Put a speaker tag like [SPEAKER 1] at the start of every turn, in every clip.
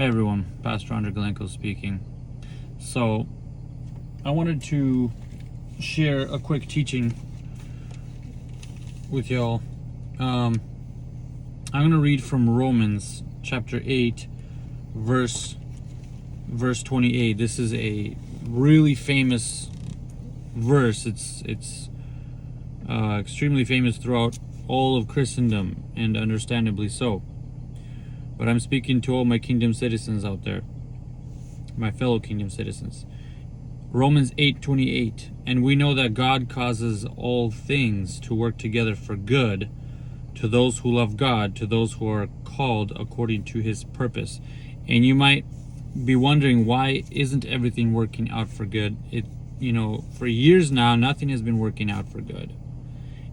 [SPEAKER 1] Hey everyone, Pastor Andre Galenko speaking. So, I wanted to share a quick teaching with y'all. I'm going to read from Romans chapter 8, verse 28. This is a really famous verse. It's extremely famous throughout all of Christendom, and understandably so. But I'm speaking to all my kingdom citizens out there, my fellow kingdom citizens. Romans 8:28, and we know that God causes all things to work together for good to those who love God, to those who are called according to his purpose. And you might be wondering, why isn't everything working out for good? For years now, nothing has been working out for good.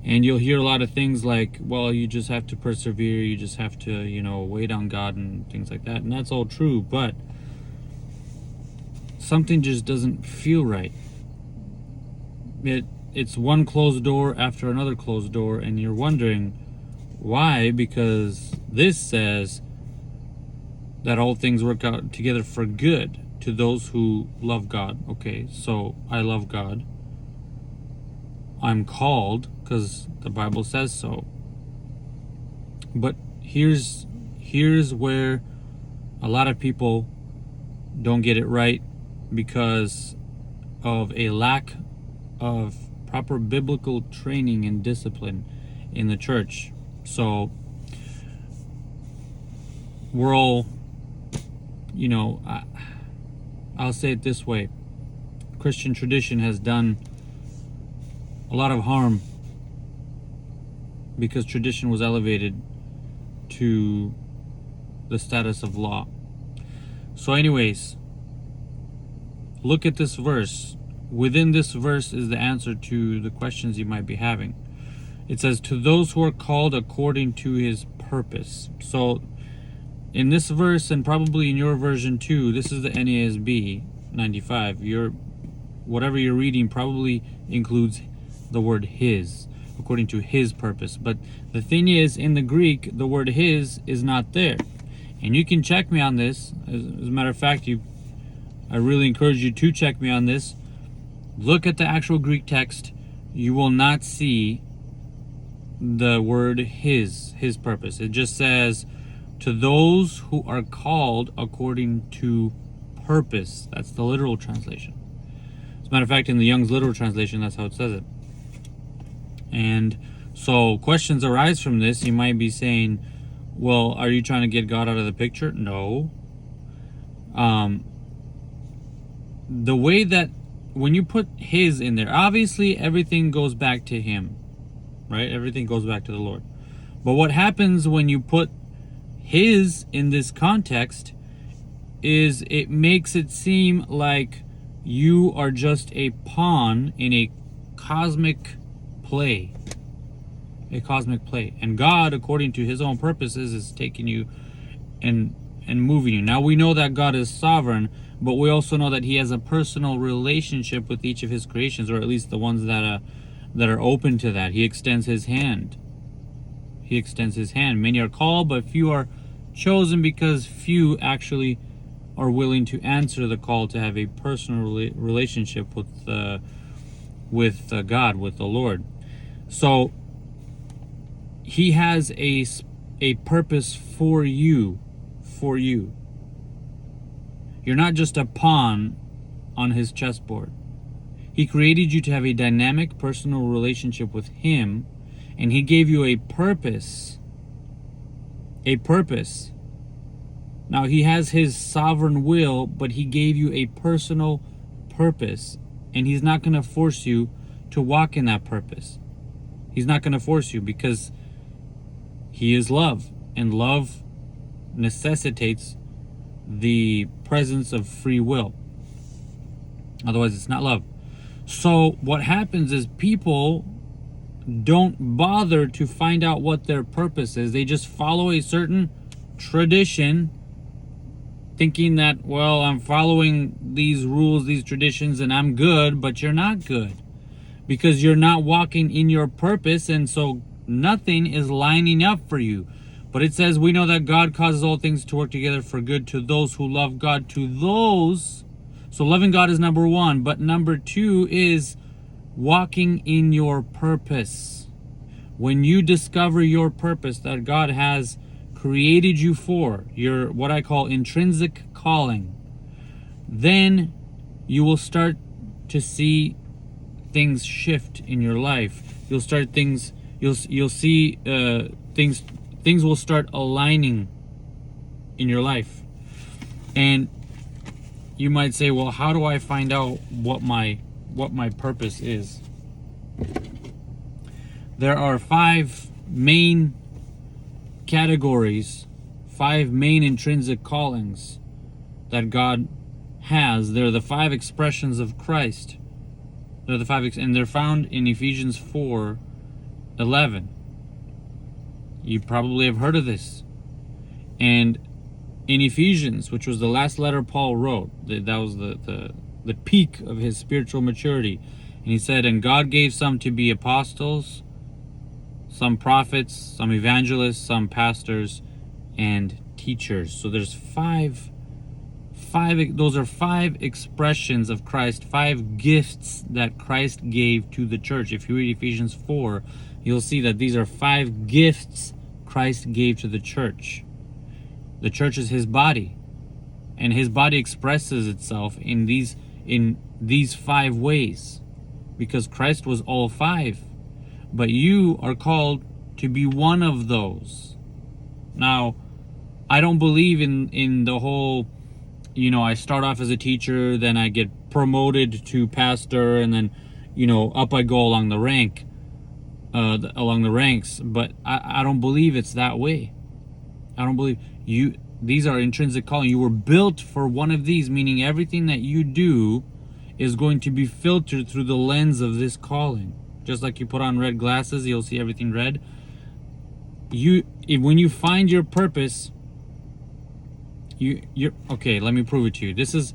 [SPEAKER 1] And you'll hear a lot of things like, well, you just have to persevere, you just have to, wait on God and things like that. And that's all true, but something just doesn't feel right. It's one closed door after another closed door, and you're wondering why, because this says that all things work out together for good to those who love God. Okay, so I love God. I'm called because the Bible says so. But here's where a lot of people don't get it right, because of a lack of proper biblical training and discipline in the church. So we're all, I'll say it this way: Christian tradition has done a lot of harm because tradition was elevated to the status of law. So anyways, look at this verse. Within this verse is the answer to the questions you might be having. It says, to those who are called according to his purpose. So in this verse, and probably in your version too, this is the NASB 95. Whatever you're reading probably includes the word his, according to his purpose. But the thing is, in the Greek, the word his is not there. And you can check me on this. As a matter of fact, I really encourage you to check me on this. Look at the actual Greek text. You will not see the word his purpose. It just says, to those who are called according to purpose. That's the literal translation. As a matter of fact, in the Young's literal translation, that's how it says it. And so questions arise from this. You might be saying, well, are you trying to get God out of the picture? No. The way that when you put his in there, obviously everything goes back to him, right? Everything goes back to the Lord. But what happens when you put his in this context is it makes it seem like you are just a pawn in a cosmic play. And God, according to his own purposes, is taking you and moving you. Now, we know that God is sovereign, but we also know that he has a personal relationship with each of his creations, or at least the ones that are open to that. He extends his hand. Many are called, but few are chosen, because few actually are willing to answer the call to have a personal relationship with God, with the Lord. So he has a purpose for you. You're not just a pawn on his chessboard. He created you to have a dynamic personal relationship with him, and he gave you a purpose. Now, he has his sovereign will, but he gave you a personal purpose, and he's not going to force you to walk in that purpose. He's not going to force you, because he is love, and love necessitates the presence of free will. Otherwise, it's not love. So what happens is people don't bother to find out what their purpose is. They just follow a certain tradition, thinking that, well, I'm following these rules, these traditions, and I'm good. But you're not good, because you're not walking in your purpose, and so nothing is lining up for you. But it says, we know that God causes all things to work together for good to those who love God, to those. So loving God is number one. But number two is walking in your purpose. When you discover your purpose that God has created you for, your what I call intrinsic calling, then you will start to see things shift in your life. You'll start things. You'll see things. Things will start aligning in your life, and you might say, "Well, how do I find out what my purpose is?" There are 5 main categories, 5 main intrinsic callings that God has. They're the 5 expressions of Christ. They're the 5, and they're found in Ephesians 4:11. You probably have heard of this. And in Ephesians, which was the last letter Paul wrote, that was the peak of his spiritual maturity. And he said, and God gave some to be apostles, some prophets, some evangelists, some pastors, and teachers. So there's five, those are 5 expressions of Christ, 5 gifts that Christ gave to the church. If you read Ephesians 4, you'll see that these are 5 gifts Christ gave to the church. The church is his body, and his body expresses itself in these 5 ways, because Christ was all 5. But you are called to be one of those. Now, I don't believe in the whole, I start off as a teacher, then I get promoted to pastor, and then, up I go along the ranks. But I don't believe it's that way. I don't believe these are intrinsic calling. You were built for one of these, meaning everything that you do is going to be filtered through the lens of this calling. Just like you put on red glasses, you'll see everything red. When you find your purpose, you're okay. Let me prove it to you. This is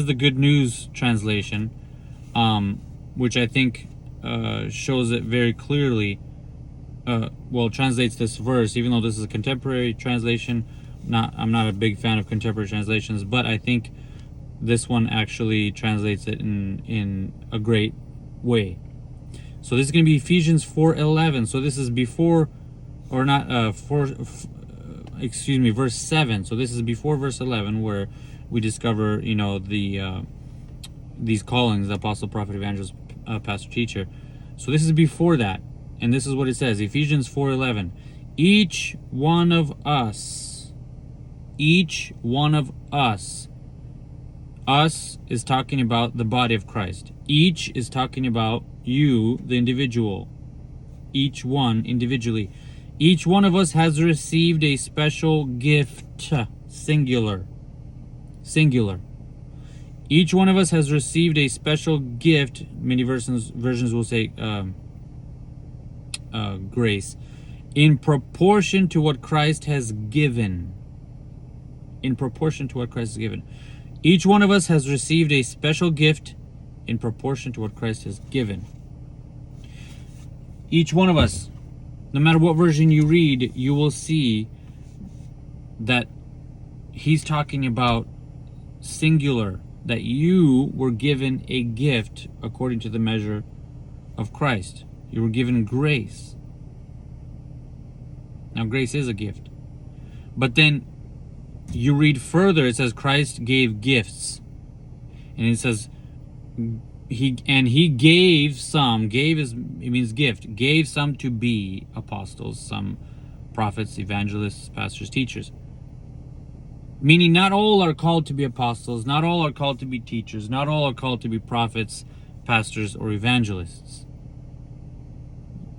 [SPEAKER 1] the Good News translation, which I think shows it very clearly. Translates this verse, even though this is a contemporary translation. I'm not a big fan of contemporary translations, but I think this one actually translates it in a great way. So this is going to be Ephesians 4:11. So this is before, or not verse 7. So this is before verse 11, where we discover, these callings: the apostle, prophet, evangelist, pastor, teacher. So this is before that, and this is what it says: Ephesians 4:11. Each one of us. Us is talking about the body of Christ. Each is talking about you, the individual. Each one individually. Each one of us has received a special gift. Singular. Each one of us has received a special gift. Many versions will say grace. In proportion to what Christ has given. Each one of us has received a special gift in proportion to what Christ has given. Each one of us, no matter what version you read, you will see that he's talking about singular, that you were given a gift according to the measure of Christ. You were given grace. Now, grace is a gift. But then you read further, it says Christ gave gifts. And it says he gave some, it means gift, gave some to be apostles, some prophets, evangelists, pastors, teachers. Meaning not all are called to be apostles, not all are called to be teachers, not all are called to be prophets, pastors, or evangelists.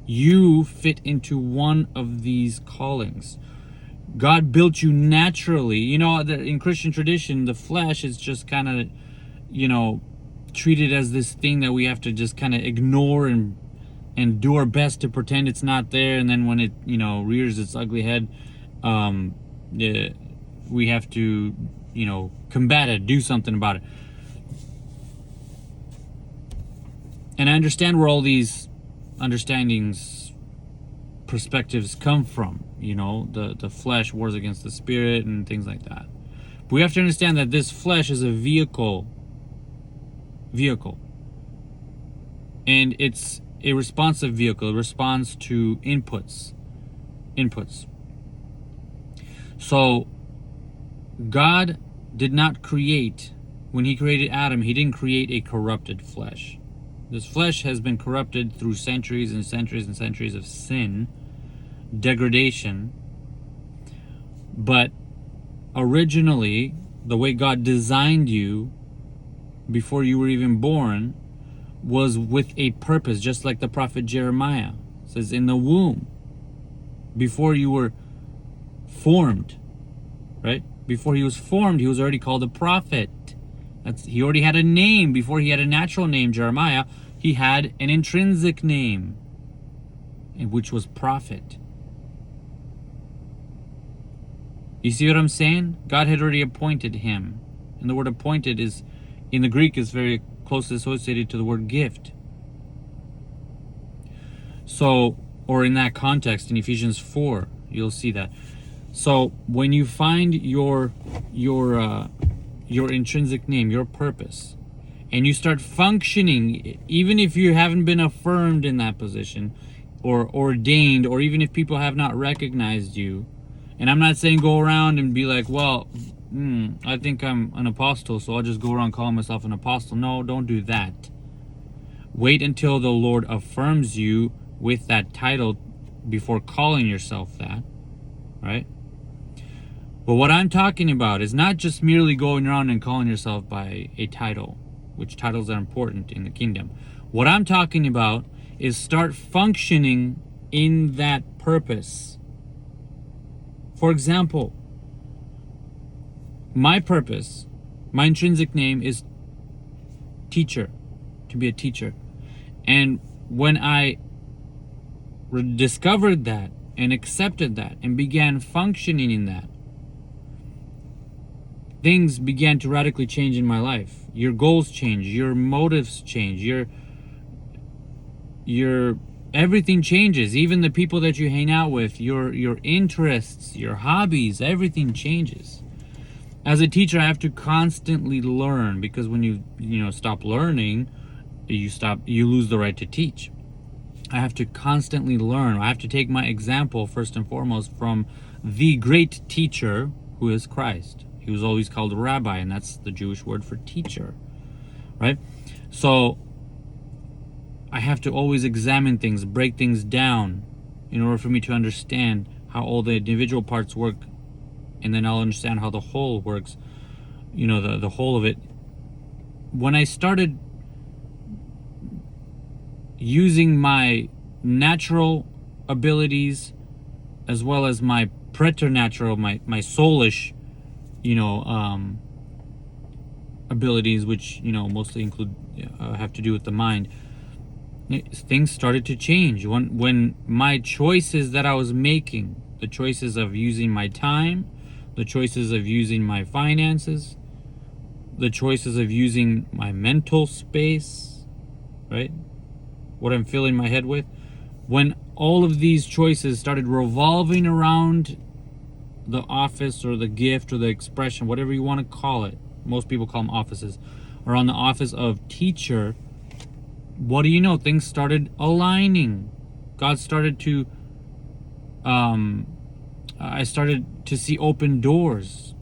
[SPEAKER 1] You fit into one of these callings. God built you naturally. In Christian tradition, the flesh is just kind of, treated as this thing that we have to just kind of ignore and do our best to pretend it's not there. And then when it, rears its ugly head, we have to, combat it, do something about it. And I understand where all these understandings, perspectives come from. the flesh wars against the spirit and things like that. But we have to understand that this flesh is a vehicle. And it's a responsive vehicle. It responds to inputs. So God did not create, when he created Adam, he didn't create a corrupted flesh. This flesh has been corrupted through centuries and centuries and centuries of sin, degradation. But originally, the way God designed you before you were even born was with a purpose, just like the prophet Jeremiah says, in the womb, before you were formed, right? Before he was formed, he was already called a prophet. He already had a name. Before he had a natural name, Jeremiah, he had an intrinsic name, which was prophet. You see what I'm saying? God had already appointed him. And the word appointed is, in the Greek, is very closely associated to the word gift. So, or in that context, in Ephesians 4, you'll see that. So when you find your intrinsic name, your purpose, and you start functioning, even if you haven't been affirmed in that position or ordained, or even if people have not recognized you, and I'm not saying go around and be like, well, I think I'm an apostle, so I'll just go around calling myself an apostle. No, don't do that. Wait until the Lord affirms you with that title before calling yourself that, right? But what I'm talking about is not just merely going around and calling yourself by a title, which titles are important in the kingdom. What I'm talking about is start functioning in that purpose. For example, my purpose, my intrinsic name is teacher, to be a teacher. And when I discovered that and accepted that and began functioning in that, things began to radically change in my life. Your goals change, your motives change, your everything changes. Even the people that you hang out with, your interests, your hobbies, everything changes. As a teacher, I have to constantly learn, because when you stop learning, you lose the right to teach. I have to constantly learn. I have to take my example first and foremost from the great teacher, who is Christ. He was always called a rabbi, and that's the Jewish word for teacher, right? So I have to always examine things, break things down, in order for me to understand how all the individual parts work, and then I'll understand how the whole works, the whole of it. When I started using my natural abilities as well as my preternatural, my soulish, abilities, which mostly include have to do with the mind, things started to change when my choices that I was making, the choices of using my time, the choices of using my finances, the choices of using my mental space, right? What I'm filling my head with. When all of these choices started revolving around the office or the gift or the expression, whatever you want to call it, most people call them offices, or on the office of teacher, what do you know? Things started aligning. God started to I started to see open doors,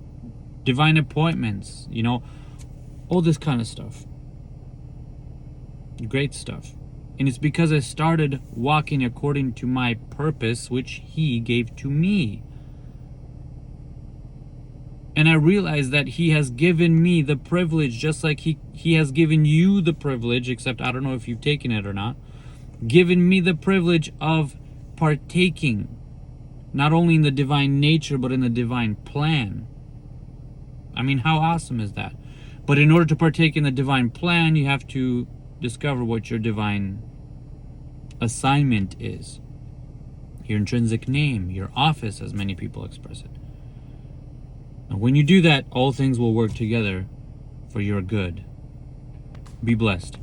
[SPEAKER 1] divine appointments, all this kind of stuff. Great stuff. And it's because I started walking according to my purpose, which He gave to me. And I realized that He has given me the privilege, just like He has given you the privilege, except I don't know if you've taken it or not, given me the privilege of partaking, not only in the divine nature, but in the divine plan. I mean, how awesome is that? But in order to partake in the divine plan, you have to discover what your divine assignment is. Your intrinsic name, your office, as many people express it. And when you do that, all things will work together for your good. Be blessed.